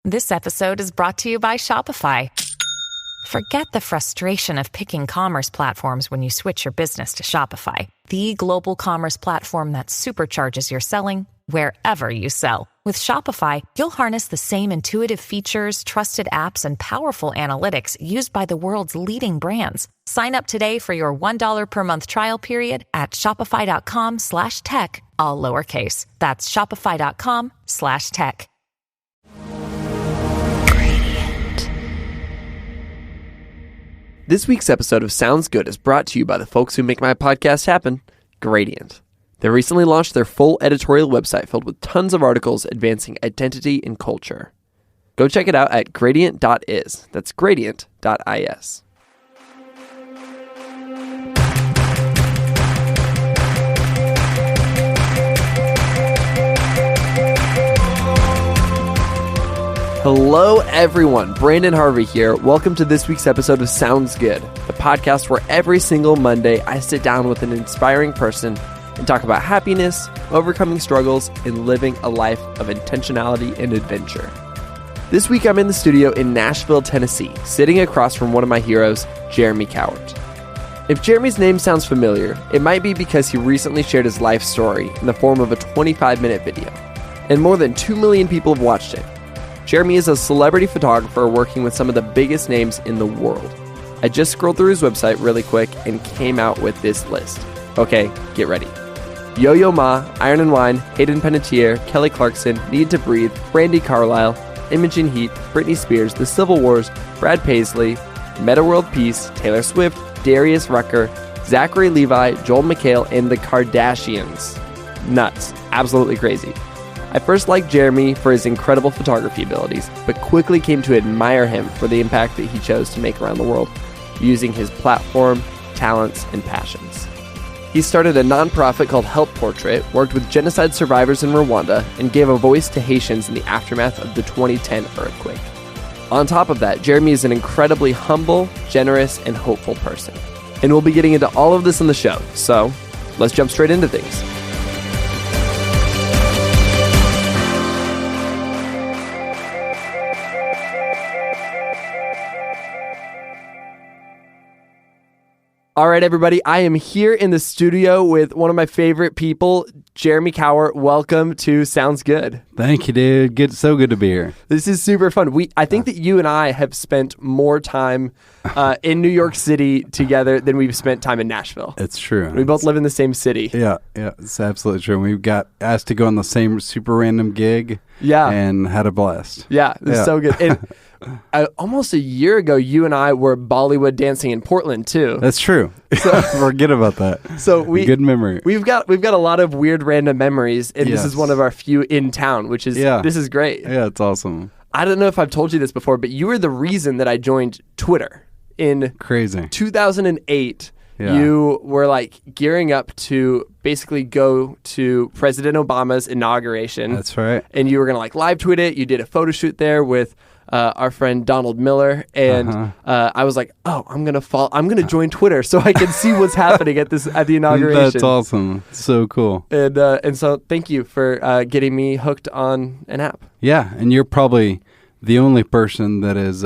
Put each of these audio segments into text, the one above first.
This episode is brought to you by Shopify. Forget the frustration of picking commerce platforms when you switch your business to Shopify, the global commerce platform that supercharges your selling wherever you sell. With Shopify, you'll harness the same intuitive features, trusted apps, and powerful analytics used by the world's leading brands. Sign up today for your $1 per month trial period at shopify.com/tech, all lowercase. That's shopify.com/tech. This week's episode of Sounds Good is brought to you by the folks who make my podcast happen, Gradient. They recently launched their full editorial website filled with tons of articles advancing identity and culture. Go check it out at Gradient.is. That's Gradient.is. Hello, everyone. Brandon Harvey here. Welcome to this week's episode of Sounds Good, the podcast where every single Monday I sit down with an inspiring person and talk about happiness, overcoming struggles, and living a life of intentionality and adventure. This week I'm in the studio in Nashville, Tennessee, sitting across from one of my heroes, Jeremy Cowart. If Jeremy's name sounds familiar, it might be because he recently shared his life story in the form of a 25-minute video, and more than 2 million people have watched it. Jeremy is a celebrity photographer working with some of the biggest names in the world. I just scrolled through his website really quick and came out with this list. Okay, get ready. Yo-Yo Ma, Iron and Wine, Hayden Panettiere, Kelly Clarkson, Need to Breathe, Brandi Carlile, Imogen Heap, Britney Spears, The Civil Wars, Brad Paisley, Meta World Peace, Taylor Swift, Darius Rucker, Zachary Levi, Joel McHale, and the Kardashians. Nuts. Absolutely crazy. I first liked Jeremy for his incredible photography abilities, but quickly came to admire him for the impact that he chose to make around the world, using his platform, talents, and passions. He started a nonprofit called Help Portrait, worked with genocide survivors in Rwanda, and gave a voice to Haitians in the aftermath of the 2010 earthquake. On top of that, Jeremy is an incredibly humble, generous, and hopeful person. And we'll be getting into all of this in the show, so let's jump straight into things. All right, everybody, I am here in the studio with one of my favorite people, Jeremy Cowart. Welcome to Sounds Good. Thank you, dude. So good to be here. This is super fun. I think that you and I have spent more time in New York City together than we've spent time in Nashville. It's true. We both live in the same city. Yeah, it's absolutely true. We got asked to go on the same super random gig and had a blast. Yeah, it's so good. And almost a year ago, you and I were Bollywood dancing in Portland too. That's true. So, forget about that. So good memory. We've got a lot of weird random memories, and This is one of our few in town, which is this is great. Yeah, it's awesome. I don't know if I've told you this before, but you were the reason that I joined Twitter in 2008. Yeah. You were like gearing up to basically go to President Obama's inauguration. That's right. And you were gonna like live tweet it. You did a photo shoot there with our friend Donald Miller, and I was like, "Oh, I'm gonna join Twitter so I can see what's happening at the inauguration." That's awesome. So cool. And so thank you for getting me hooked on an app. Yeah, and you're probably the only person that is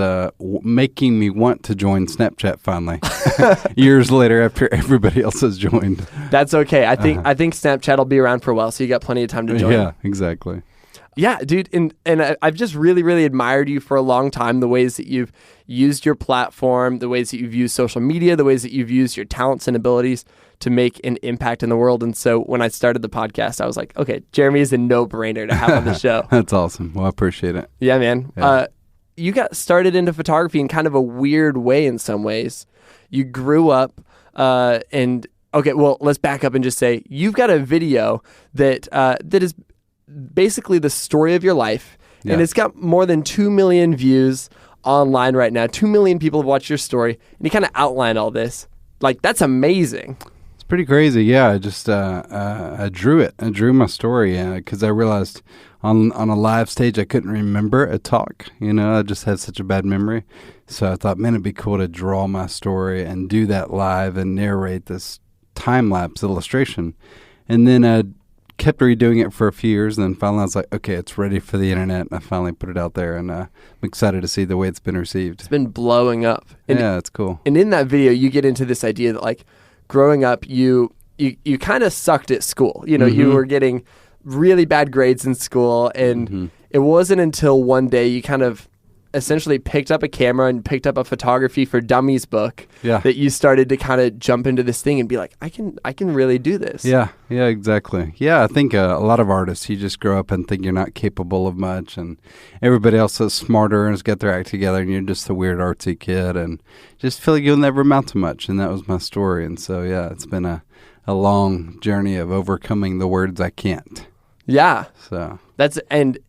making me want to join Snapchat finally. Years later, after everybody else has joined. That's okay. I think Snapchat will be around for a while, so you got plenty of time to join. Yeah, exactly. Yeah, dude, and I've just really, really admired you for a long time, the ways that you've used your platform, the ways that you've used social media, the ways that you've used your talents and abilities to make an impact in the world. And so when I started the podcast, I was like, okay, Jeremy is a no-brainer to have on the show. That's awesome. Well, I appreciate it. Yeah, man. Yeah. You got started into photography in kind of a weird way in some ways. You grew up and... Okay, well, let's back up and just say you've got a video that is basically the story of your life, and it's got more than 2 million views online right now. 2 million people have watched your story, and you kind of outline all this. Like, that's amazing. It's pretty crazy. Yeah, I just I drew it. I drew my story because I realized on a live stage I couldn't remember a talk. I just had such a bad memory. So I thought, man, it'd be cool to draw my story and do that live and narrate this time-lapse illustration. And then kept redoing it for a few years, and then finally I was like, okay, it's ready for the internet. And I finally put it out there, and I'm excited to see the way it's been received. It's been blowing up. Yeah, it's cool. And in that video, you get into this idea that like growing up, you kind of sucked at school. You know, you were getting really bad grades in school, and it wasn't until one day you kind of essentially picked up a camera and picked up a photography for dummies book that you started to kind of jump into this thing and be like, I can really do this. Yeah, exactly. Yeah, I think a lot of artists, you just grow up and think you're not capable of much, and everybody else is smarter and has got their act together, and you're just a weird artsy kid and just feel like you'll never amount to much. And that was my story. And so, yeah, it's been a long journey of overcoming the words I can't. Yeah. So that's and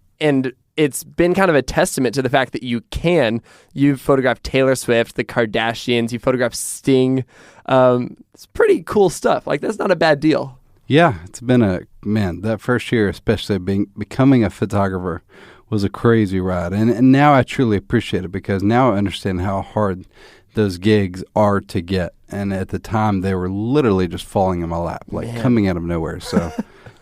it's been kind of a testament to the fact that you can. You've photographed Taylor Swift, the Kardashians, you photographed Sting. It's pretty cool stuff. Like, that's not a bad deal. Yeah, it's been that first year, especially becoming a photographer, was a crazy ride. And now I truly appreciate it, because now I understand how hard those gigs are to get. And at the time, they were literally just falling in my lap, coming out of nowhere. So,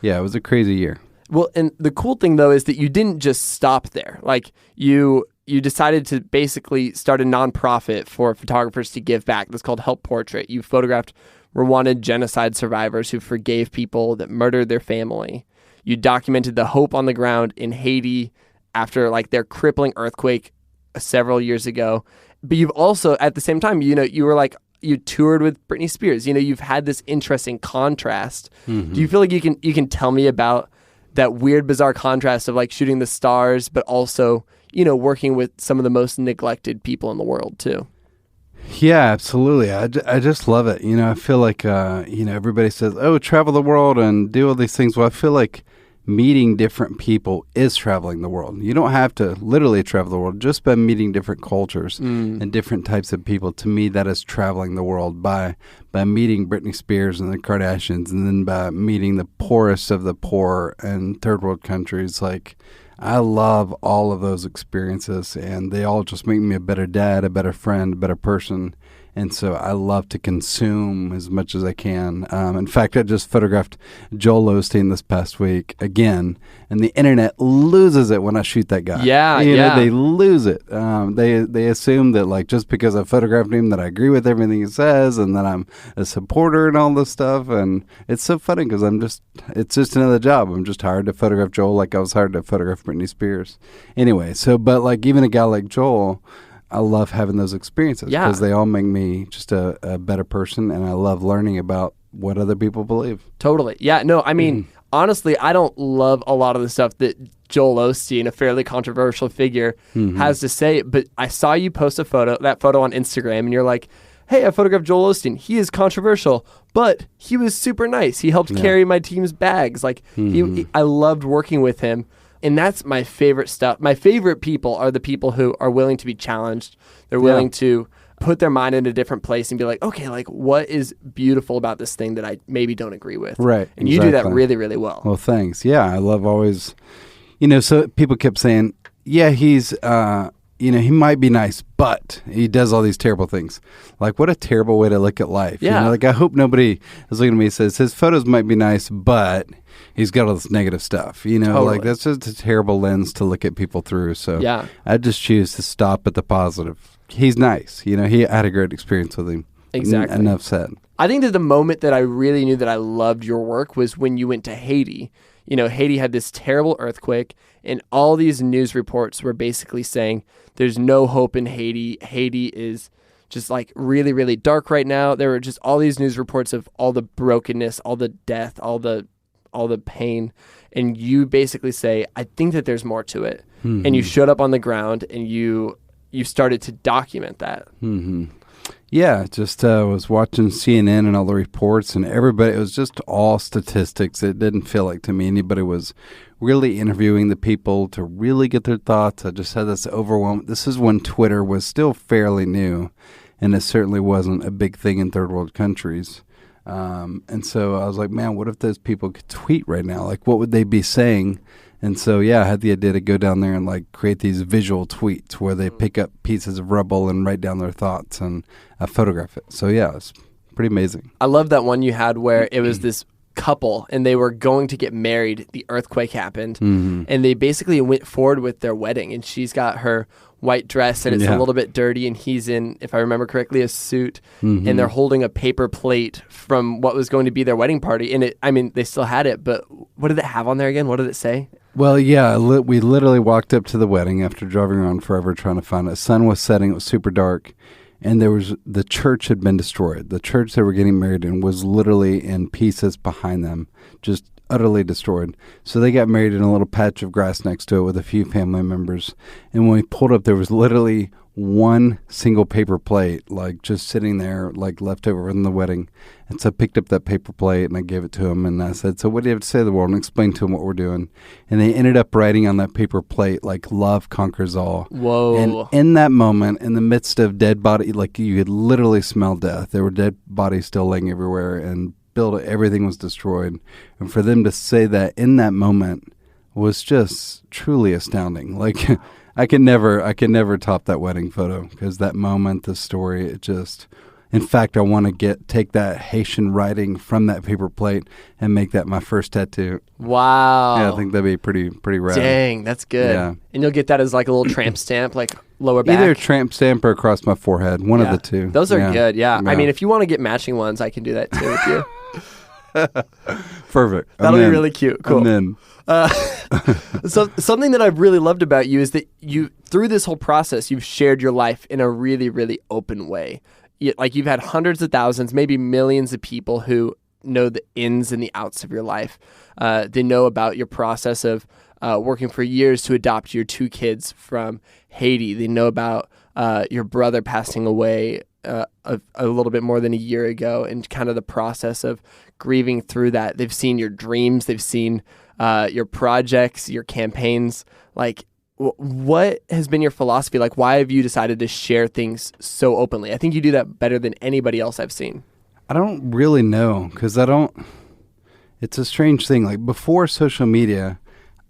yeah, it was a crazy year. Well, and the cool thing, though, is that you didn't just stop there. Like, you decided to basically start a nonprofit for photographers to give back. That's called Help Portrait. You photographed Rwandan genocide survivors who forgave people that murdered their family. You documented the hope on the ground in Haiti after, like, their crippling earthquake several years ago. But you've also, at the same time, you were like, you toured with Britney Spears. You've had this interesting contrast. Do you feel like you can tell me about that weird, bizarre contrast of like shooting the stars, but also, working with some of the most neglected people in the world too? Yeah, absolutely. I just love it. I feel like, everybody says, oh, travel the world and do all these things. Well, I feel like meeting different people is traveling the world. You don't have to literally travel the world. Just by meeting different cultures and different types of people, to me, that is traveling the world. By meeting Britney Spears and the Kardashians, and then by meeting the poorest of the poor in third world countries. Like, I love all of those experiences, and they all just make me a better dad, a better friend, a better person. And so I love to consume as much as I can. In fact, I just photographed Joel Osteen this past week again, and the internet loses it when I shoot that guy. Yeah, they lose it. They assume that, like, just because I photographed him that I agree with everything he says and that I'm a supporter and all this stuff. And it's so funny because it's just another job. I'm just hired to photograph Joel like I was hired to photograph Britney Spears. Anyway, but like even a guy like Joel, I love having those experiences because they all make me just a better person, and I love learning about what other people believe. Totally. Yeah, no, I mean, honestly, I don't love a lot of the stuff that Joel Osteen, a fairly controversial figure, has to say, but I saw you post that photo on Instagram, and you're like, hey, I photographed Joel Osteen. He is controversial, but he was super nice. He helped carry my team's bags. Like, I loved working with him. And that's my favorite stuff. My favorite people are the people who are willing to be challenged. They're willing to put their mind in a different place and be like, okay, like, what is beautiful about this thing that I maybe don't agree with? Right. And you do that really, really well. Well, thanks. Yeah, I love always, so people kept saying, yeah, he's, he might be nice, but he does all these terrible things. Like, what a terrible way to look at life. Yeah. Like, I hope nobody is looking at me and says, his photos might be nice, but he's got all this negative stuff. Totally. Like, that's just a terrible lens to look at people through. So I just choose to stop at the positive. He's nice. I had a great experience with him. Exactly. Enough said. I think that the moment that I really knew that I loved your work was when you went to Haiti. Haiti had this terrible earthquake, and all these news reports were basically saying there's no hope in Haiti. Haiti is just like really, really dark right now. There were just all these news reports of all the brokenness, all the death, all the pain. And you basically say, I think that there's more to it. And you showed up on the ground and you started to document that. Yeah, just was watching CNN and all the reports, and everybody, it was just all statistics. It didn't feel like to me anybody was really interviewing the people to really get their thoughts. I just had this overwhelm. This is when Twitter was still fairly new, and it certainly wasn't a big thing in third world countries. And so I was like, man, what if those people could tweet right now? Like, what would they be saying? And so, I had the idea to go down there and like create these visual tweets where they pick up pieces of rubble and write down their thoughts, and I photograph it. So, it's pretty amazing. I love that one you had where it was this couple and they were going to get married. The earthquake happened, Mm-hmm. and they basically went forward with their wedding. And she's got her white dress, and it's a little bit dirty, and he's in, if I remember correctly, a suit, Mm-hmm. and they're holding a paper plate from what was going to be their wedding party. And they still had it, but what did it have on there again? What did it say? Well, yeah, we literally walked up to the wedding after driving around forever trying to find it. The sun was setting. It was super dark. And the church had been destroyed. The church they were getting married in was literally in pieces behind them, just utterly destroyed. So they got married in a little patch of grass next to it with a few family members. And when we pulled up, there was literally one single paper plate, like just sitting there, like left over from the wedding. And so I picked up that paper plate and I gave it to him. And I said, so what do you have to say to the world? And explain to them what we're doing. And they ended up writing on that paper plate, like, love conquers all. Whoa. And in that moment, in the midst of dead body, like you could literally smell death. There were dead bodies still laying everywhere and everything was destroyed. And for them to say that in that moment was just truly astounding. Like, I can never top that wedding photo, because that moment, the story, it just, in fact, I want to take that Haitian writing from that paper plate and make that my first tattoo. Wow. Yeah, I think that'd be pretty rad. Dang, that's good. Yeah. And you'll get that as like a little tramp stamp, like lower back. Either tramp stamp or across my forehead, one of the two. Those are good, yeah. I mean, if you want to get matching ones, I can do that too with you. Perfect. That'll be really cute. Cool. I'm in. So something that I've really loved about you is that you, through this whole process, you've shared your life in a really, really open way. You've had hundreds of thousands, maybe millions of people who know the ins and the outs of your life. They know about your process of working for years to adopt your 2 kids from Haiti. They know about your brother passing away a little bit more than a year ago, and kind of the process of grieving through that. They've seen your dreams. They've seen your projects, your campaigns. Like, what has been your philosophy? Like, why have you decided to share things so openly? I think you do that better than anybody else I've seen. I don't really know, because it's a strange thing. Like, before social media,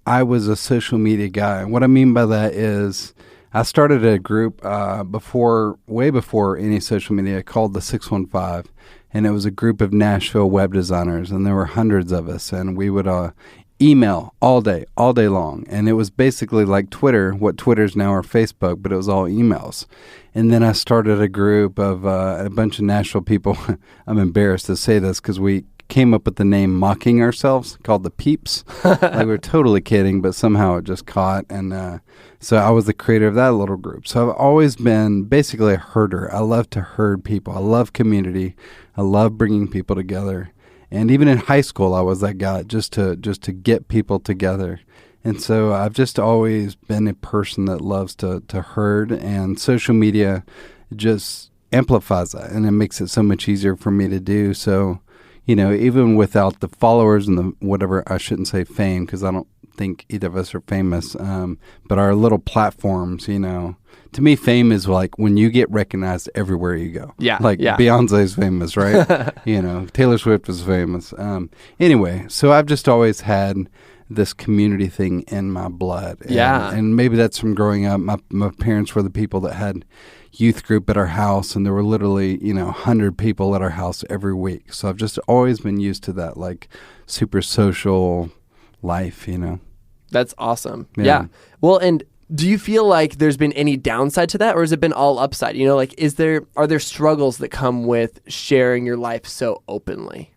I was a social media guy. What I mean by that is I started a group way before any social media, called the 615, and it was a group of Nashville web designers, and there were hundreds of us, and we would email all day long. And it was basically like Twitter, what Twitter's now or Facebook, but it was all emails. And then I started a group of a bunch of Nashville people. I'm embarrassed to say this because we came up with the name mocking ourselves, called the Peeps. Like, we were totally kidding, but somehow it just caught. And so I was the creator of that little group. So I've always been basically a herder. I love to herd people. I love community. I love bringing people together. And even in high school, I was that guy, just to get people together. And so I've just always been a person that loves to herd, and social media just amplifies that, and it makes it so much easier for me to do. So, even without the followers and the whatever, I shouldn't say fame, because I don't think either of us are famous, but our little platforms, to me, fame is like when you get recognized everywhere you go. Yeah. Like, Beyonce's famous, right? Taylor Swift is famous. Anyway, so I've just always had this community thing in my blood. And maybe that's from growing up. My parents were the people that had youth group at our house, and there were literally, 100 people at our house every week. So I've just always been used to that, like, super social life, That's awesome. Yeah. Well, and do you feel like there's been any downside to that, or has it been all upside? Like, are there struggles that come with sharing your life so openly?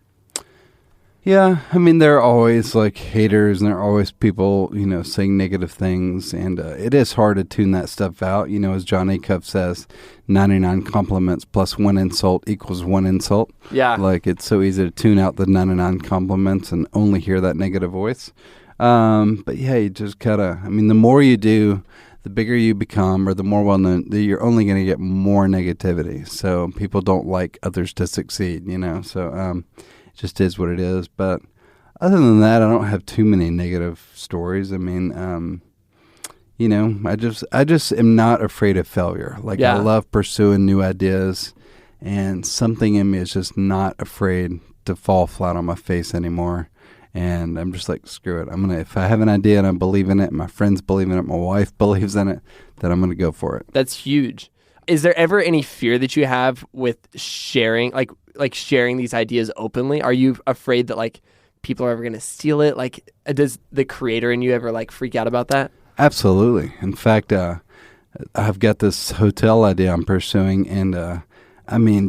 Yeah, I mean, there are always like haters, and there are always people, saying negative things, and it is hard to tune that stuff out. As John Acuff says, 99 compliments plus 1 insult equals 1 insult. Yeah. Like, it's so easy to tune out the 99 compliments and only hear that negative voice. But yeah, you just gotta, the more you do, the bigger you become, or the more well-known, you're only going to get more negativity. So people don't like others to succeed, so it just is what it is. But other than that, I don't have too many negative stories. I just am not afraid of failure. Like, I love pursuing new ideas, and something in me is just not afraid to fall flat on my face anymore. And I'm just like, screw it. If I have an idea and I believe in it, my friends believe in it, my wife believes in it, then I'm going to go for it. That's huge. Is there ever any fear that you have with sharing, like sharing these ideas openly? Are you afraid that, like, people are ever going to steal it? Like, does the creator in you ever like freak out about that? Absolutely. In fact, I've got this hotel idea I'm pursuing, and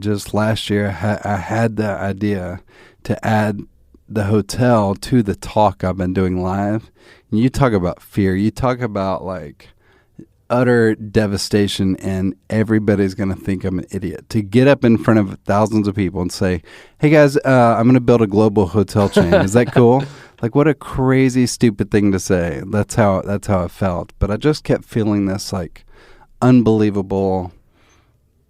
just last year I had the idea to add the hotel to the talk I've been doing live. And you talk about fear. You talk about like utter devastation, and everybody's going to think I'm an idiot. To get up in front of thousands of people and say, hey guys, I'm going to build a global hotel chain. Is that cool? Like, what a crazy, stupid thing to say. That's how it felt. But I just kept feeling this like unbelievable,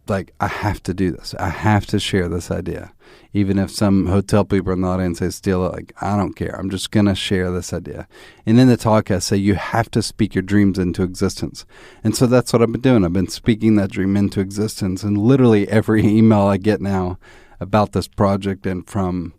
like, I have to do this. I have to share this idea. Even if some hotel people in the audience say steal it, like, I don't care. I'm just going to share this idea. And in the talk, I say, you have to speak your dreams into existence. And so that's what I've been doing. I've been speaking that dream into existence. And literally every email I get now about this project, and from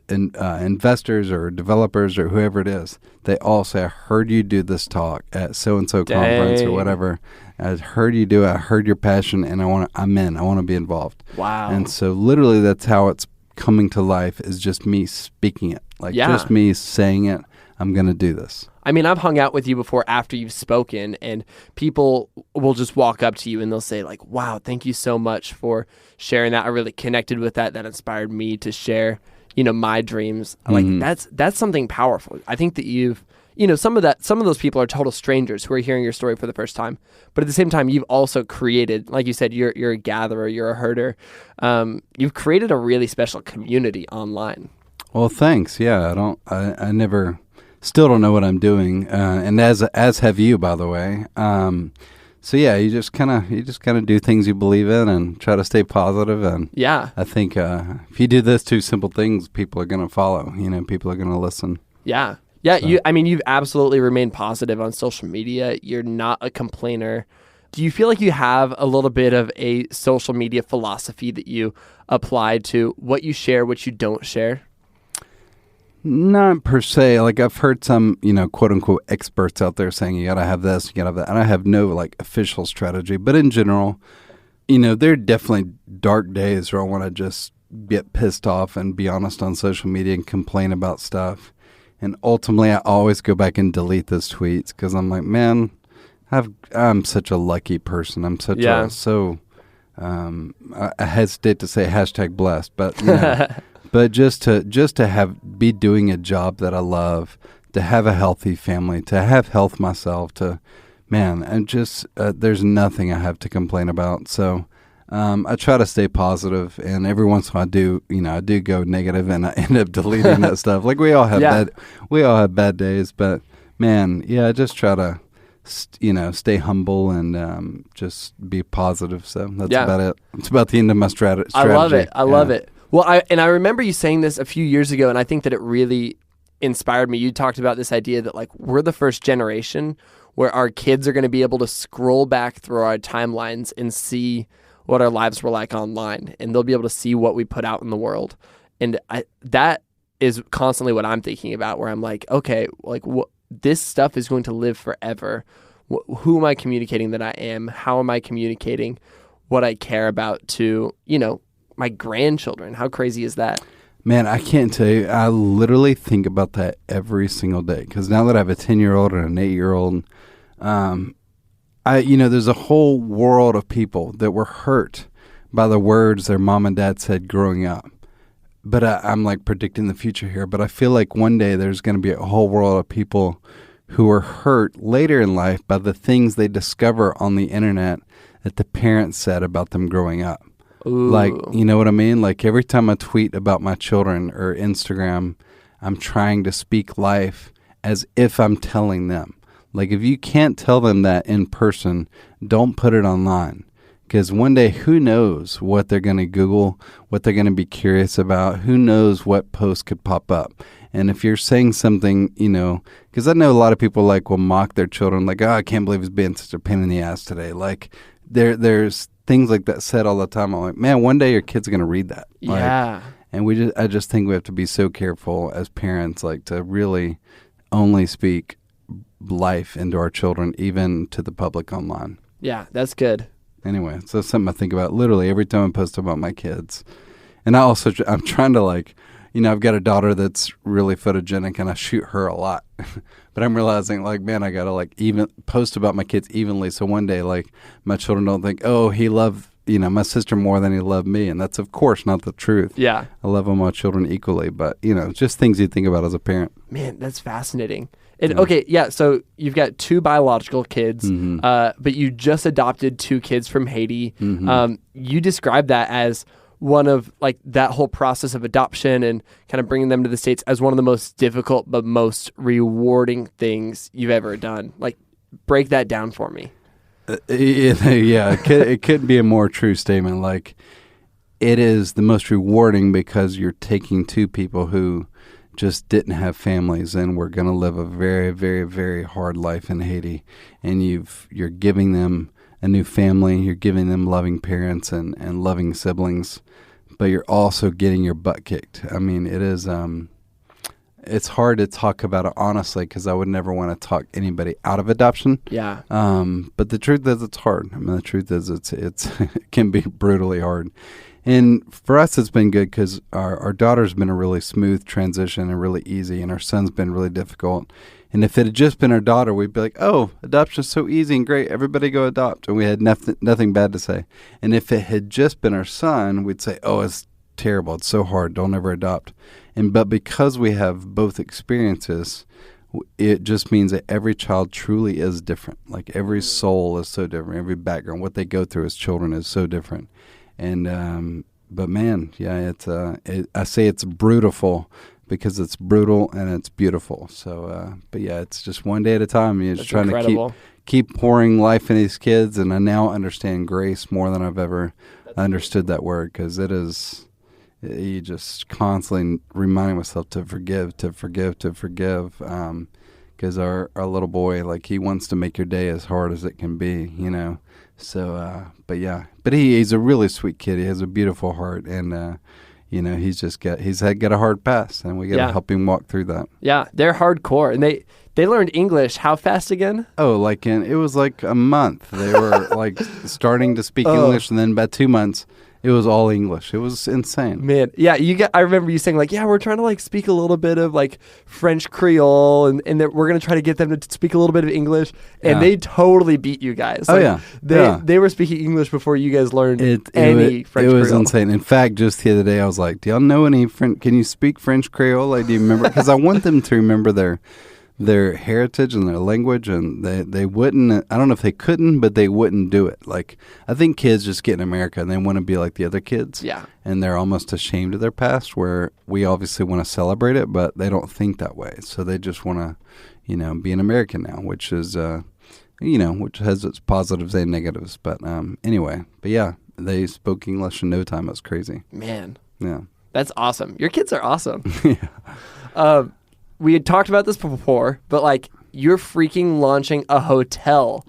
investors or developers or whoever it is, they all say, I heard you do this talk at so-and-so conference or whatever. I heard you do it. I heard your passion, and I'm in. I want to be involved. Wow. And so literally that's how it's coming to life, is just me speaking it. Like, just me saying it. I'm going to do this. I mean, I've hung out with you before after you've spoken, and people will just walk up to you and they'll say like, wow, thank you so much for sharing that. I really connected with that. That inspired me to share, my dreams. Like, that's something powerful. I think that you've, some of those people are total strangers who are hearing your story for the first time. But at the same time, you've also created, like you said, you're a gatherer, you're a herder. You've created a really special community online. Well, thanks. Yeah, I never, still don't know what I'm doing. And as have you, by the way. So yeah, you just kind of do things you believe in and try to stay positive. And yeah, I think if you do those two simple things, people are going to follow. People are going to listen. Yeah. Yeah, so. You've absolutely remained positive on social media. You're not a complainer. Do you feel like you have a little bit of a social media philosophy that you apply to what you share, what you don't share? Not per se. Like, I've heard some, quote unquote experts out there saying you got to have this, you got to have that. And I have no like official strategy. But in general, there are definitely dark days where I want to just get pissed off and be honest on social media and complain about stuff. And ultimately, I always go back and delete those tweets because I'm like, man, I'm such a lucky person. I'm such I hesitate to say hashtag blessed, but but just to be doing a job that I love, to have a healthy family, to have health myself, and just there's nothing I have to complain about. So I try to stay positive, and every once in a while I do go negative, and I end up deleting that stuff. Like, we all have bad days, but man, I just try to stay humble and just be positive. So that's about it. It's about the end of my strategy. I love it. I love it. Well, I remember you saying this a few years ago, and I think that it really inspired me. You talked about this idea that like we're the first generation where our kids are going to be able to scroll back through our timelines and see what our lives were like online, and they'll be able to see what we put out in the world. And that is constantly what I'm thinking about, where I'm like, okay, like this stuff is going to live forever. Who am I communicating that I am? How am I communicating what I care about to, my grandchildren? How crazy is that? Man, I can't tell you. I literally think about that every single day, because now that I have a 10-year-old and an 8-year-old, there's a whole world of people that were hurt by the words their mom and dad said growing up. But I'm like predicting the future here. But I feel like one day there's going to be a whole world of people who are hurt later in life by the things they discover on the internet that the parents said about them growing up. Ooh. Like, you know what I mean? Like, every time I tweet about my children or Instagram, I'm trying to speak life as if I'm telling them. Like, if you can't tell them that in person, don't put it online. Because one day, who knows what they're going to Google, what they're going to be curious about, who knows what post could pop up. And if you're saying something, because I know a lot of people will mock their children, like, oh, I can't believe he's being such a pain in the ass today. Like, there's things like that said all the time. I'm like, man, one day your kid's going to read that. Yeah. And I just think we have to be so careful as parents, like, to really only speak life into our children, even to the public online. Yeah, that's good. Anyway, so that's something I think about literally every time I post about my kids. And I'm trying to I've got a daughter that's really photogenic, and I shoot her a lot. But I'm realizing, like, man, I got to, like, even post about my kids evenly. So one day, like, my children don't think, oh, he loved, my sister more than he loved me. And that's, of course, not the truth. Yeah. I love all my children equally. But, just things you think about as a parent. Man, that's fascinating. And, okay, yeah, so you've got 2 biological kids, but you just adopted 2 kids from Haiti. You described that as one of, like, that whole process of adoption and kind of bringing them to the States as one of the most difficult but most rewarding things you've ever done. Like, break that down for me. Yeah, it couldn't be a more true statement. Like, it is the most rewarding because you're taking 2 people who just didn't have families and were going to live a very, very, very hard life in Haiti, and you're giving them a new family, you're giving them loving parents and loving siblings, but you're also getting your butt kicked. I mean, it is, it's hard to talk about it honestly because I would never want to talk anybody out of adoption. Yeah. But the truth is it's hard. I mean, the truth is it's it can be brutally hard. And for us, it's been good because our daughter's been a really smooth transition and really easy, and our son's been really difficult. And if it had just been our daughter, we'd be like, oh, adoption's so easy and great. Everybody go adopt. And we had nothing bad to say. And if it had just been our son, we'd say, oh, it's terrible. It's so hard. Don't ever adopt. But because we have both experiences, it just means that every child truly is different. Like every soul is so different. Every background, what they go through as children is so different. And but man, yeah, I say it's brutal because it's brutal and it's beautiful. So, but yeah, it's just one day at a time. You're just trying to keep pouring life in these kids, and I now understand grace more than I've ever understood that word because it is. You just constantly reminding myself to forgive. Because our little boy, like, he wants to make your day as hard as it can be, So, but yeah, but he's a really sweet kid. He has a beautiful heart, and he's got a hard past, and we got to help him walk through that. Yeah, they're hardcore, and they learned English. How fast again? Oh, it was like a month. They were like starting to speak English, and then by 2 months, it was all English. It was insane. Man, yeah, I remember you saying, like, yeah, we're trying to, like, speak a little bit of, like, French Creole, and that we're going to try to get them to speak a little bit of English, and they totally beat you guys. Like, they were speaking English before you guys learned any French Creole. It was insane. In fact, just the other day, I was like, do y'all know any French? Can you speak French Creole? Like, do you remember? Because I want them to remember their heritage and their language, and they wouldn't, I don't know if they couldn't, but they wouldn't do it. Like, I think kids just get in America and they want to be like the other kids. Yeah. And they're almost ashamed of their past, where we obviously want to celebrate it, but they don't think that way. So they just want to, be an American now, which is, which has its positives and negatives. But anyway, but yeah, they spoke English in no time. It was crazy. Man. Yeah. That's awesome. Your kids are awesome. Yeah. We had talked about this before, but, like, you're freaking launching a hotel.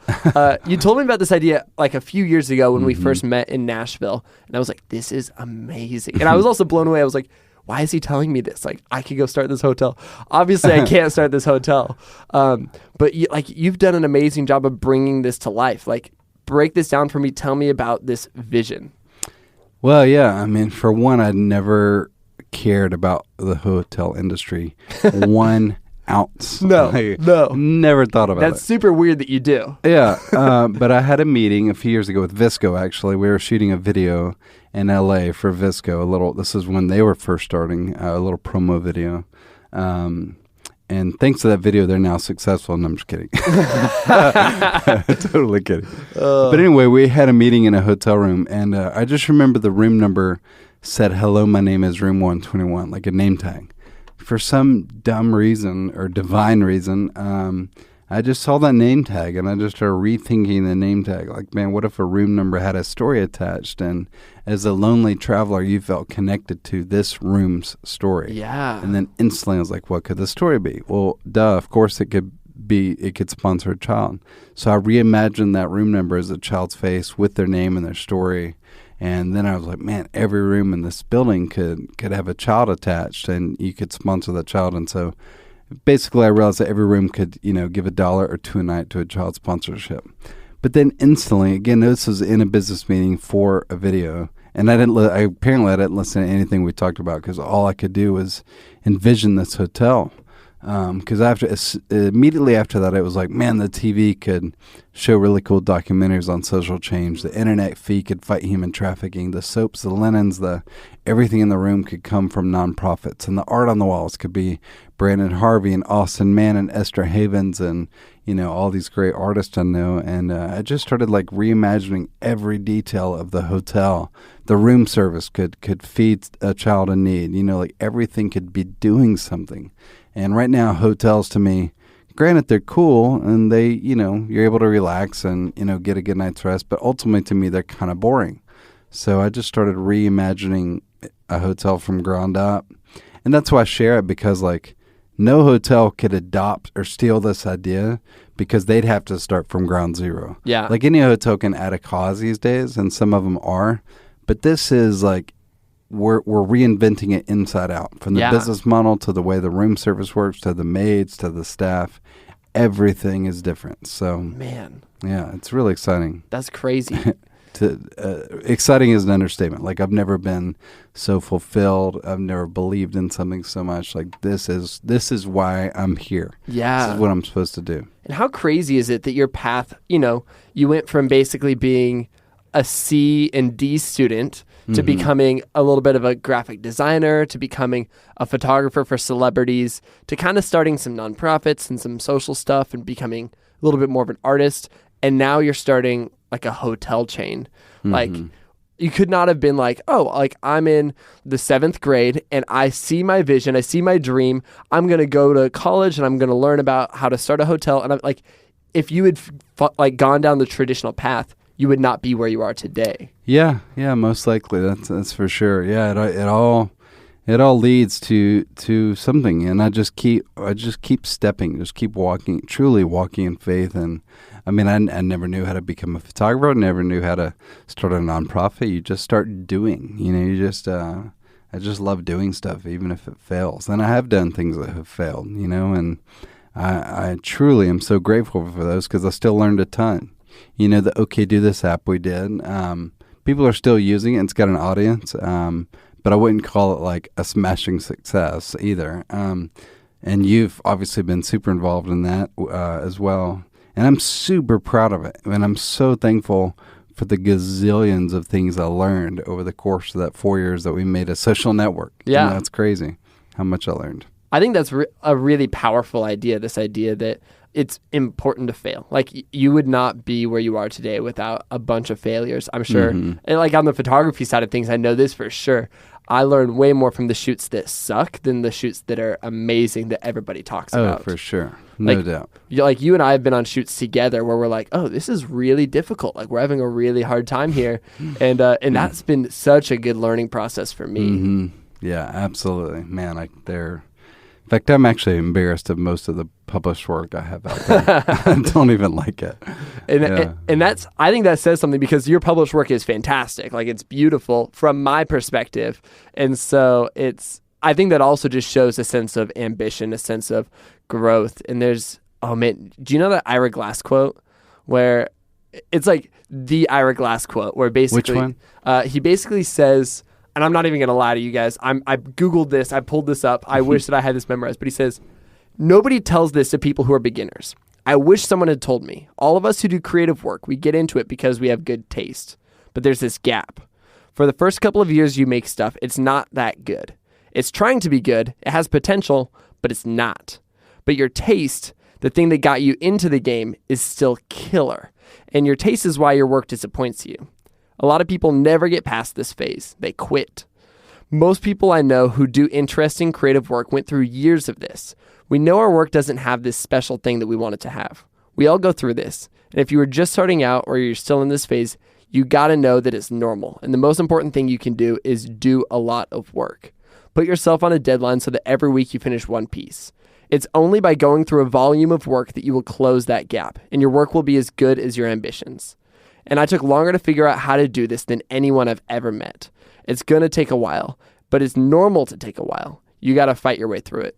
You told me about this idea, like, a few years ago when we first met in Nashville, and I was like, this is amazing. And I was also blown away. I was like, why is he telling me this? Like, I could go start this hotel. Obviously, I can't start this hotel. But, you've done an amazing job of bringing this to life. Like, break this down for me. Tell me about this vision. Well, yeah. I mean, for one, I'd never cared about the hotel industry 1 ounce. No. Never thought about it. That's super weird that you do. Yeah. But I had a meeting a few years ago with Visco, actually. We were shooting a video in LA for Visco. This is when they were first starting, a little promo video. And thanks to that video, they're now successful. And I'm just kidding. Totally kidding. But anyway, we had a meeting in a hotel room, and I just remember the room number said, hello, my name is room 121, like a name tag. For some dumb reason or divine reason, I just saw that name tag, and I just started rethinking the name tag. Like, man, what if a room number had a story attached? And as a lonely traveler, you felt connected to this room's story. Yeah. And then instantly I was like, what could the story be? Well, duh, of course it could sponsor a child. So I reimagined that room number as a child's face with their name and their story. And then I was like, man, every room in this building could have a child attached, and you could sponsor that child. And so basically I realized that every room could, give $1 or $2 a night to a child sponsorship. But then instantly, again, this was in a business meeting for a video, And apparently I didn't listen to anything we talked about because all I could do was envision this hotel. Because immediately after that, it was like, man, the TV could show really cool documentaries on social change. The internet feed could fight human trafficking. The soaps, the linens, everything in the room could come from nonprofits. And the art on the walls could be Brandon Harvey and Austin Mann and Esther Havens and, all these great artists I know. And I just started like reimagining every detail of the hotel. The room service could feed a child in need. Like everything could be doing something. And right now, hotels to me, granted, they're cool and they, you're able to relax and, get a good night's rest. But ultimately, to me, they're kind of boring. So I just started reimagining a hotel from ground up. And that's why I share it, because like no hotel could adopt or steal this idea because they'd have to start from ground zero. Yeah. Like any hotel can add a cause these days, and some of them are. But this is like, we're reinventing it inside out, from the business model to the way the room service works to the maids to the staff. Everything is different. So, man, yeah, it's really exciting. That's crazy. Exciting is an understatement. Like I've never been so fulfilled. I've never believed in something so much. Like this is why I'm here. Yeah, this is what I'm supposed to do. And how crazy is it that your path? You went from basically being a C and D student to becoming a little bit of a graphic designer, to becoming a photographer for celebrities, to kind of starting some nonprofits and some social stuff and becoming a little bit more of an artist. And now you're starting like a hotel chain. Like you could not have been like, oh, like I'm in the 7th grade and I see my vision, I see my dream. I'm going to go to college and I'm going to learn about how to start a hotel. And I'm like, if you had like gone down the traditional path, you would not be where you are today. Yeah, most likely. That's for sure. Yeah, it all leads to something, and I just keep stepping, just keep walking, truly walking in faith. And I mean, I never knew how to become a photographer. I never knew how to start a nonprofit. You just start doing. I just love doing stuff, even if it fails. And I have done things that have failed. And I truly am so grateful for those, because I still learned a ton. The OK Do This app we did, people are still using it. It's got an audience, but I wouldn't call it like a smashing success either. And you've obviously been super involved in that as well. And I'm super proud of it. And I'm so thankful for the gazillions of things I learned over the course of that 4 years that we made a social network. Yeah. It's crazy how much I learned. I think that's a really powerful idea, this idea that it's important to fail. Like you would not be where you are today without a bunch of failures, I'm sure. And like on the photography side of things, I know this for sure. I learned way more from the shoots that suck than the shoots that are amazing that everybody talks about. Oh, for sure. No doubt. Like you and I have been on shoots together where we're like, oh, this is really difficult. Like we're having a really hard time here. And that's been such a good learning process for me. Yeah, absolutely. Man, in fact, I'm actually embarrassed of most of the published work I have out there. I don't even like it. And that's, I think that says something, because your published work is fantastic. Like it's beautiful from my perspective. And so I think that also just shows a sense of ambition, a sense of growth. And there's, oh man, do you know that Ira Glass quote where it's like the Ira Glass quote where basically, which one? He basically says, and I'm not even going to lie to you guys, I Googled this, I pulled this up, I wish that I had this memorized, but he says, nobody tells this to people who are beginners. I wish someone had told me. All of us who do creative work, we get into it because we have good taste. But there's this gap. For the first couple of years you make stuff, it's not that good. It's trying to be good, it has potential, but it's not. But your taste, the thing that got you into the game, is still killer. And your taste is why your work disappoints you. A lot of people never get past this phase. They quit. Most people I know who do interesting creative work went through years of this. We know our work doesn't have this special thing that we want it to have. We all go through this. And if you are just starting out or you're still in this phase, you got to know that it's normal. And the most important thing you can do is do a lot of work. Put yourself on a deadline so that every week you finish one piece. It's only by going through a volume of work that you will close that gap, and your work will be as good as your ambitions. And I took longer to figure out how to do this than anyone I've ever met. It's going to take a while, but it's normal to take a while. You got to fight your way through it.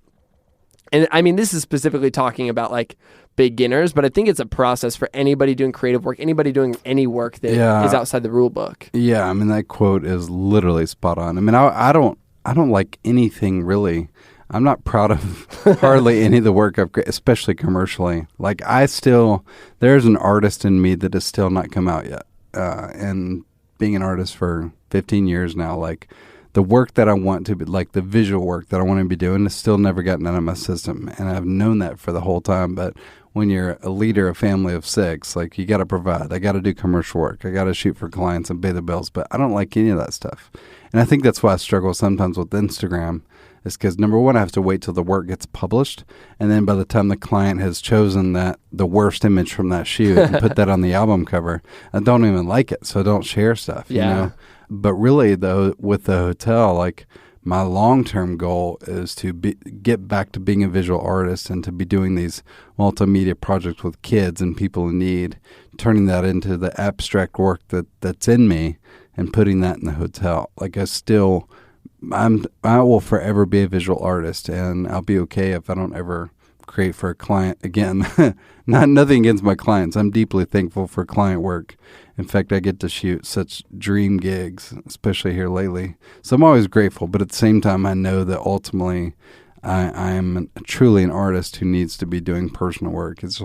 And I mean, this is specifically talking about like beginners, but I think it's a process for anybody doing creative work, anybody doing any work that is outside the rule book. Yeah, I mean, that quote is literally spot on. I mean, I don't like anything really. I'm not proud of hardly any of the work I've created, especially commercially. Like there's an artist in me that has still not come out yet. And being an artist for 15 years now, like the work that I want to be, like the visual work that I want to be doing has still never gotten out of my system. And I've known that for the whole time. But when you're a leader, a family of 6, like you got to provide. I got to do commercial work. I got to shoot for clients and pay the bills. But I don't like any of that stuff. And I think that's why I struggle sometimes with Instagram. Is because, number one, I have to wait till the work gets published. And then by the time the client has chosen the worst image from that shoot and put that on the album cover, I don't even like it. So I don't share stuff, you know? But really, though, with the hotel, like my long-term goal is to get back to being a visual artist and to be doing these multimedia projects with kids and people in need, turning that into the abstract work that's in me and putting that in the hotel. Like I will forever be a visual artist, and I'll be okay if I don't ever create for a client again. Nothing against my clients. I'm deeply thankful for client work. In fact, I get to shoot such dream gigs, especially here lately. So I'm always grateful, but at the same time, I know that ultimately I am truly an artist who needs to be doing personal work. It's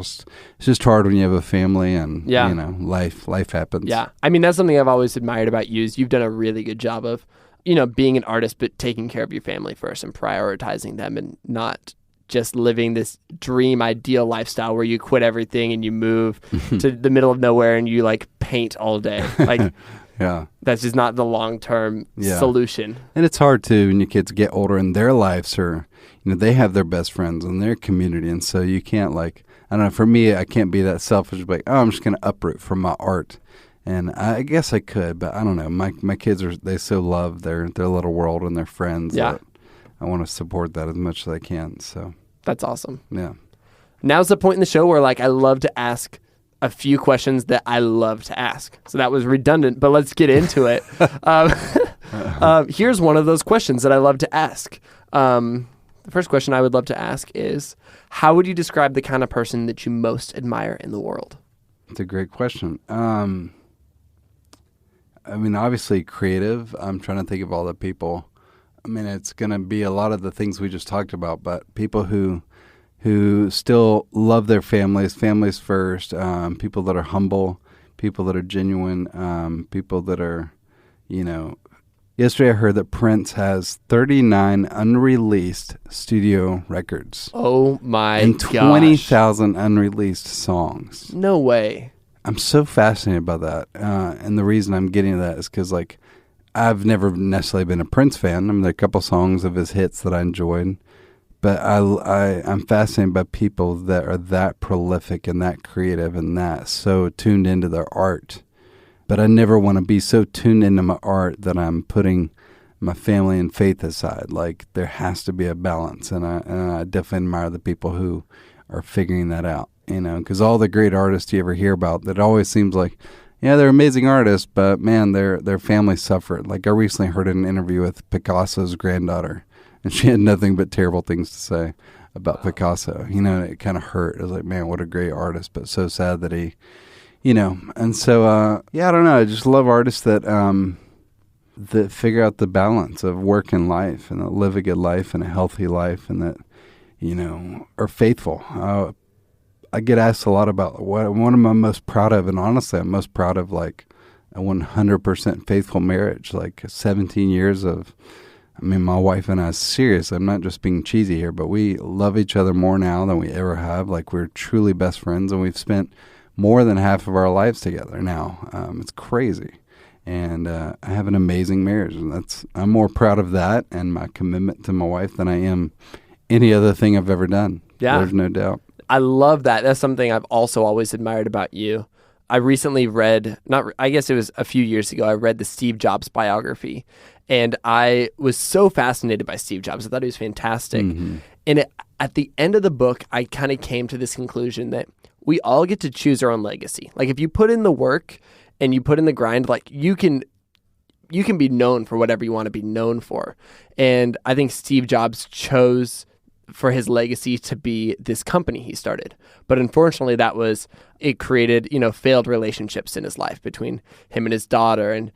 just hard when you have a family and you know, life happens. Yeah, I mean, that's something I've always admired about you is you've done a really good job of, you know, being an artist, but taking care of your family first and prioritizing them and not just living this dream ideal lifestyle where you quit everything and you move to the middle of nowhere and you like paint all day. Like, that's just not the long-term solution. And it's hard too when your kids get older and their lives are, you know, they have their best friends and their community. And so you can't like, I don't know, for me, I can't be that selfish, like, oh, I'm just going to uproot from my art. And I guess I could, but I don't know. My kids they so love their little world and their friends that I want to support that as much as I can. So that's awesome. Yeah. Now's the point in the show where like I love to ask a few questions that I love to ask. So that was redundant, but let's get into it. Here's one of those questions that I love to ask. The first question I would love to ask is, how would you describe the kind of person that you most admire in the world? It's a great question. I mean, obviously creative. I'm trying to think of all the people. I mean, it's going to be a lot of the things we just talked about, but people who still love their families first, people that are humble, people that are genuine, people that are, you know. Yesterday I heard that Prince has 39 unreleased studio records. Oh my gosh. And 20,000 unreleased songs. No way. I'm so fascinated by that. And the reason I'm getting to that is because, like, I've never necessarily been a Prince fan. I mean, there are a couple songs of his hits that I enjoyed. But I'm fascinated by people that are that prolific and that creative and that so tuned into their art. But I never want to be so tuned into my art that I'm putting my family and faith aside. Like, there has to be a balance. And I definitely admire the people who are figuring that out. You know, because all the great artists you ever hear about, that always seems like, yeah, they're amazing artists, but man, their family suffered. Like I recently heard an interview with Picasso's granddaughter, and she had nothing but terrible things to say about Picasso. You know, it kind of hurt. It was like, man, what a great artist, but so sad that he, you know. And so, I don't know. I just love artists that figure out the balance of work and life, and that live a good life and a healthy life, and that, you know, are faithful. I get asked a lot about what am I most proud of, and honestly, I'm most proud of like a 100% faithful marriage, like 17 years of, I mean, my wife and I, serious, I'm not just being cheesy here, but we love each other more now than we ever have. Like, we're truly best friends, and we've spent more than half of our lives together now. It's crazy. And I have an amazing marriage, and I'm more proud of that and my commitment to my wife than I am any other thing I've ever done. Yeah. There's no doubt. I love that. That's something I've also always admired about you. I recently read, I guess it was a few years ago, I read the Steve Jobs biography, and I was so fascinated by Steve Jobs. I thought he was fantastic. Mm-hmm. And at the end of the book, I kind of came to this conclusion that we all get to choose our own legacy. Like, if you put in the work and you put in the grind, like, you can be known for whatever you want to be known for. And I think Steve Jobs chose for his legacy to be this company he started. But unfortunately, it created, failed relationships in his life between him and his daughter and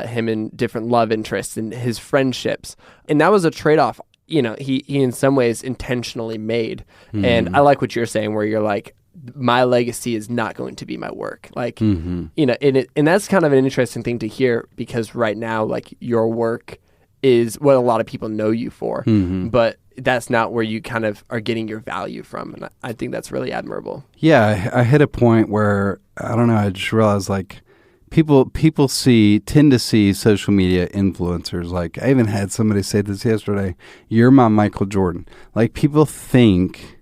him and different love interests and his friendships. And that was a trade-off, he in some ways intentionally made. Mm-hmm. And I like what you're saying, where you're like, my legacy is not going to be my work. Like, and that's kind of an interesting thing to hear, because right now, like, your work is what a lot of people know you for, but that's not where you kind of are getting your value from. And I think that's really admirable. Yeah, I hit a point where, I don't know, I just realized, like, people tend to see social media influencers. Like, I even had somebody say this yesterday, you're my Michael Jordan. Like, people think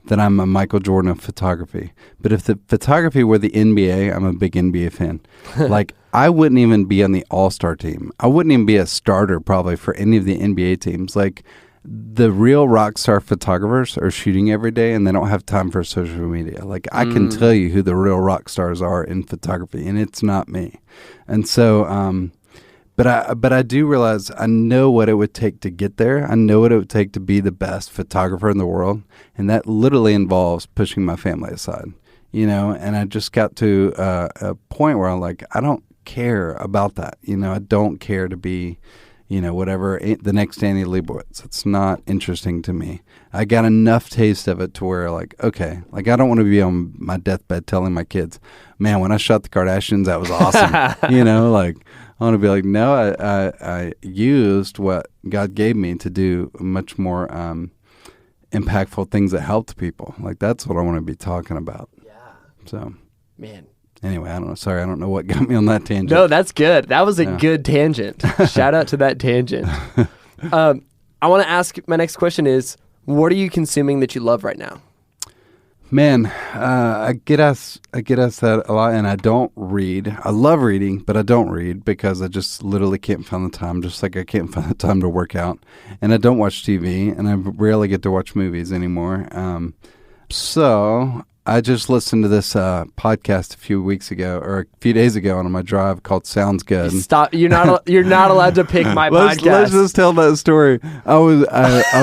that I'm a Michael Jordan of photography. But if the photography were the NBA, I'm a big NBA fan. Like, I wouldn't even be on the all-star team. I wouldn't even be a starter probably for any of the NBA teams. Like, the real rock star photographers are shooting every day, and they don't have time for social media. Like, I can tell you who the real rock stars are in photography, and it's not me. And so, but I do realize I know what it would take to get there. I know what it would take to be the best photographer in the world, and that literally involves pushing my family aside, and I just got to a point where I'm like, I don't care about that. I don't care to be, whatever, the next Annie Leibovitz. It's not interesting to me. I got enough taste of it to where, like, okay, like, I don't want to be on my deathbed telling my kids, man, when I shot the Kardashians, that was awesome. Like, I want to be like, no, I used what God gave me to do much more impactful things that helped people. Like, that's what I want to be talking about. Yeah. So, man. Anyway, I don't know. Sorry, I don't know what got me on that tangent. No, that's good. That was a good tangent. Shout out to that tangent. I want to ask, my next question is, what are you consuming that you love right now? Man, I get asked that a lot, and I don't read. I love reading, but I don't read because I just literally can't find the time, just like I can't find the time to work out. And I don't watch TV, and I rarely get to watch movies anymore. So I just listened to this podcast a few days ago on my drive called Sounds Good. Stop! You're not allowed to pick my podcast. Let's just tell that story. I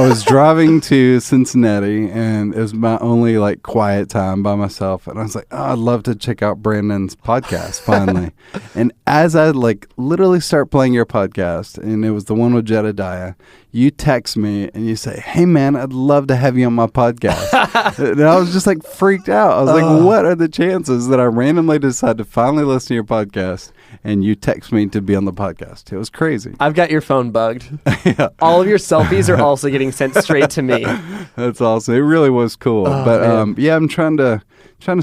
was driving to Cincinnati, and it was my only like quiet time by myself, and I was like, oh, I'd love to check out Brandon's podcast finally. And as I like literally start playing your podcast, and it was the one with Jedediah, you text me and you say, hey man, I'd love to have you on my podcast. And I was just like freaked out. I was like, what are the chances that I randomly decide to finally listen to your podcast and you text me to be on the podcast? It was crazy. I've got your phone bugged. Yeah. All of your selfies are also getting sent straight to me. That's awesome. It really was cool. But I'm trying to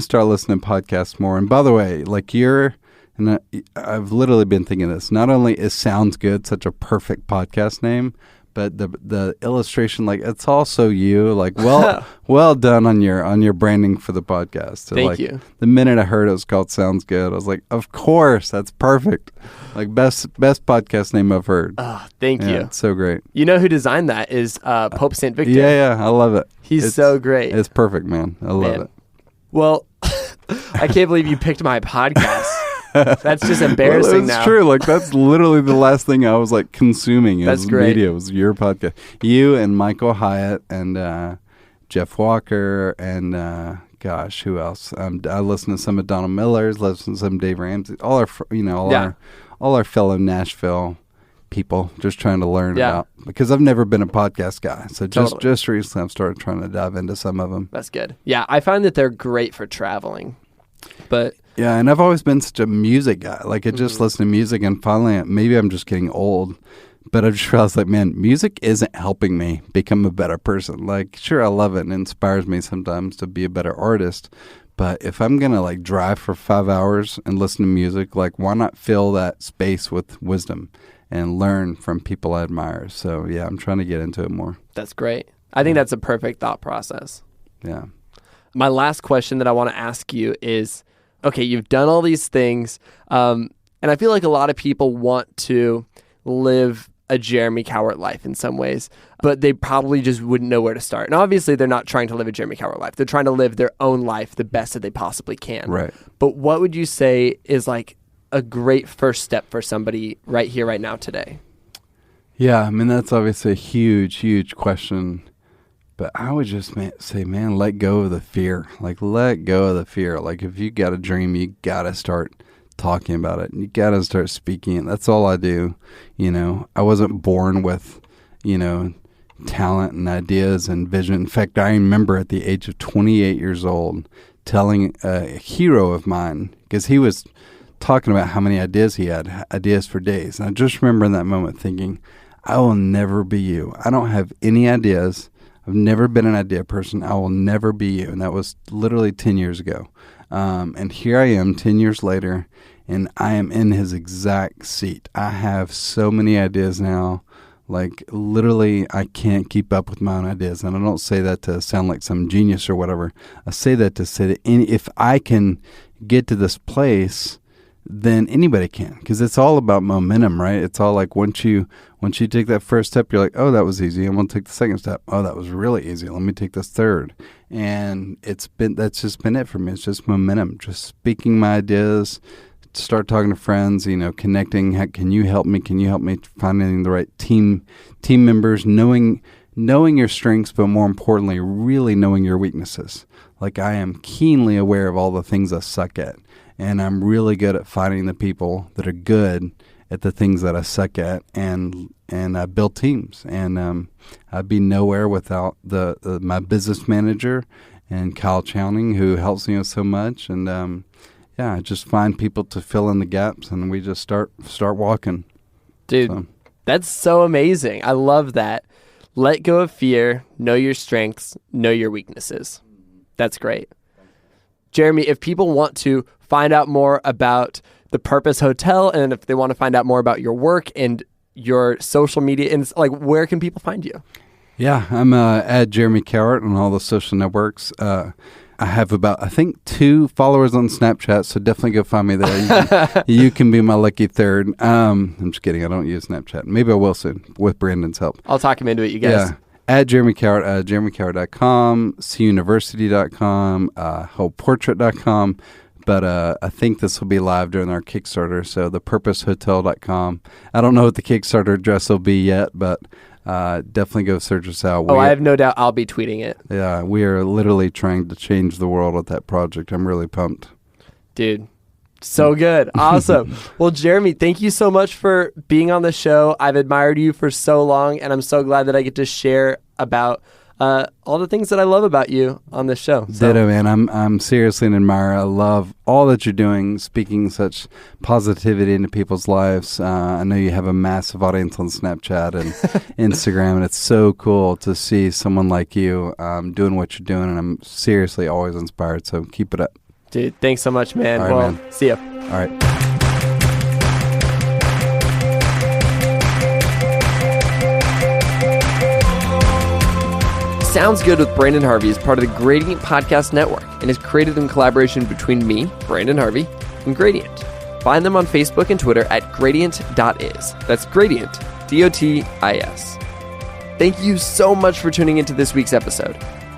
start listening to podcasts more. And by the way, like and I've literally been thinking this. Not only is Sounds Good such a perfect podcast name, but the illustration, like, it's also you. Like, well done on your branding for the podcast. So, Thank you. The minute I heard it was called Sounds Good, I was like, of course, that's perfect. Like, best podcast name I've heard. Oh, thank you. It's so great. You know who designed that is Pope St. Victor. Yeah, I love it. It's so great. It's perfect, man. I love it. Well, I can't believe you picked my podcast. That's just embarrassing now. That's true. Like, that's literally the last thing I was like consuming as media was your podcast. You and Michael Hyatt and Jeff Walker and gosh, who else? I listen to some of Donald Miller's, listen to some Dave Ramsey, all our fellow Nashville people, just trying to learn about, because I've never been a podcast guy. So just recently I've started trying to dive into some of them. That's good. Yeah, I find that they're great for traveling. But yeah, and I've always been such a music guy. Like, I just listen to music, and finally, maybe I'm just getting old, but I just realized, like, man, music isn't helping me become a better person. Like, sure, I love it and it inspires me sometimes to be a better artist, but if I'm going to, like, drive for 5 hours and listen to music, like, why not fill that space with wisdom and learn from people I admire? So, yeah, I'm trying to get into it more. That's great. I think that's a perfect thought process. Yeah. My last question that I want to ask you is, okay, you've done all these things, and I feel like a lot of people want to live a Jeremy Cowart life in some ways, but they probably just wouldn't know where to start. And obviously, they're not trying to live a Jeremy Cowart life. They're trying to live their own life the best that they possibly can. Right. But what would you say is like a great first step for somebody right here, right now, today? Yeah, I mean, that's obviously a huge, huge question. But I would just say, man, let go of the fear. Like, let go of the fear. Like, if you got a dream, you got to start talking about it. You got to start speaking it. That's all I do. I wasn't born with, talent and ideas and vision. In fact, I remember at the age of 28 years old telling a hero of mine, because he was talking about how many ideas he had, ideas for days. And I just remember in that moment thinking, I will never be you. I don't have any ideas. I've never been an idea person. I will never be you. And that was literally 10 years ago. And here I am 10 years later, and I am in his exact seat. I have so many ideas now. Like, literally, I can't keep up with my own ideas. And I don't say that to sound like some genius or whatever. I say that to say that if I can get to this place, then anybody can. Because it's all about momentum, right? It's all like once you take that first step, you're like, oh, that was easy. I'm going to take the second step. Oh, that was really easy. Let me take this third. And that's just been it for me. It's just momentum, just speaking my ideas, start talking to friends, connecting. Can you help me? Can you help me finding the right team members, knowing your strengths, but more importantly, really knowing your weaknesses. Like, I am keenly aware of all the things I suck at, and I'm really good at finding the people that are good at the things that I suck at, and I build teams. And I'd be nowhere without my business manager and Kyle Chowning, who helps me with so much. And I just find people to fill in the gaps, and we just start walking. Dude, that's so amazing. I love that. Let go of fear, know your strengths, know your weaknesses. That's great. Jeremy, if people want to find out more about the Purpose Hotel, and if they want to find out more about your work and your social media, and where can people find you? Yeah, I'm at Jeremy Cowart on all the social networks. I have about, I think, 2 followers on Snapchat, so definitely go find me there. You can be my lucky third. I'm just kidding. I don't use Snapchat. Maybe I will soon with Brandon's help. I'll talk him into it, you guys. Yeah. At Jeremy Cowart, jeremycowart.com, cuniversity.com, hopeportrait.com. But I think this will be live during our Kickstarter, so thepurposehotel.com. I don't know what the Kickstarter address will be yet, but definitely go search us out. I have no doubt I'll be tweeting it. Yeah, we are literally trying to change the world with that project. I'm really pumped. Dude, so good. Awesome. Well, Jeremy, thank you so much for being on the show. I've admired you for so long, and I'm so glad that I get to share about all the things that I love about you on this show. Ditto, man. I'm seriously an admirer. I love all that you're doing, speaking such positivity into people's lives. I know you have a massive audience on Snapchat and Instagram, and it's so cool to see someone like you doing what you're doing, and I'm seriously always inspired, so keep it up. Dude, thanks so much, man. All right, man. See ya. All right. Sounds Good with Brandon Harvey is part of the Gradient Podcast Network and is created in collaboration between me, Brandon Harvey, and Gradient. Find them on Facebook and Twitter at Gradient.is. That's Gradient, D-O-T-I-S. Thank you so much for tuning into this week's episode.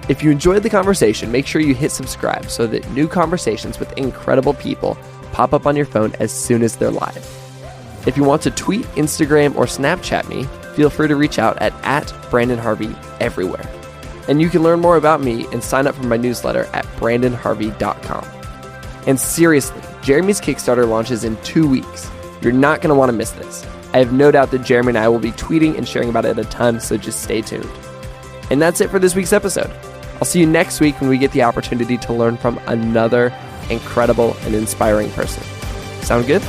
If you enjoyed the conversation, make sure you hit subscribe so that new conversations with incredible people pop up on your phone as soon as they're live. If you want to tweet, Instagram, or Snapchat me, feel free to reach out at Brandon Harvey everywhere. And you can learn more about me and sign up for my newsletter at brandonharvey.com. And seriously, Jeremy's Kickstarter launches in 2 weeks. You're not going to want to miss this. I have no doubt that Jeremy and I will be tweeting and sharing about it a ton, so just stay tuned. And that's it for this week's episode. I'll see you next week when we get the opportunity to learn from another incredible and inspiring person. Sound good?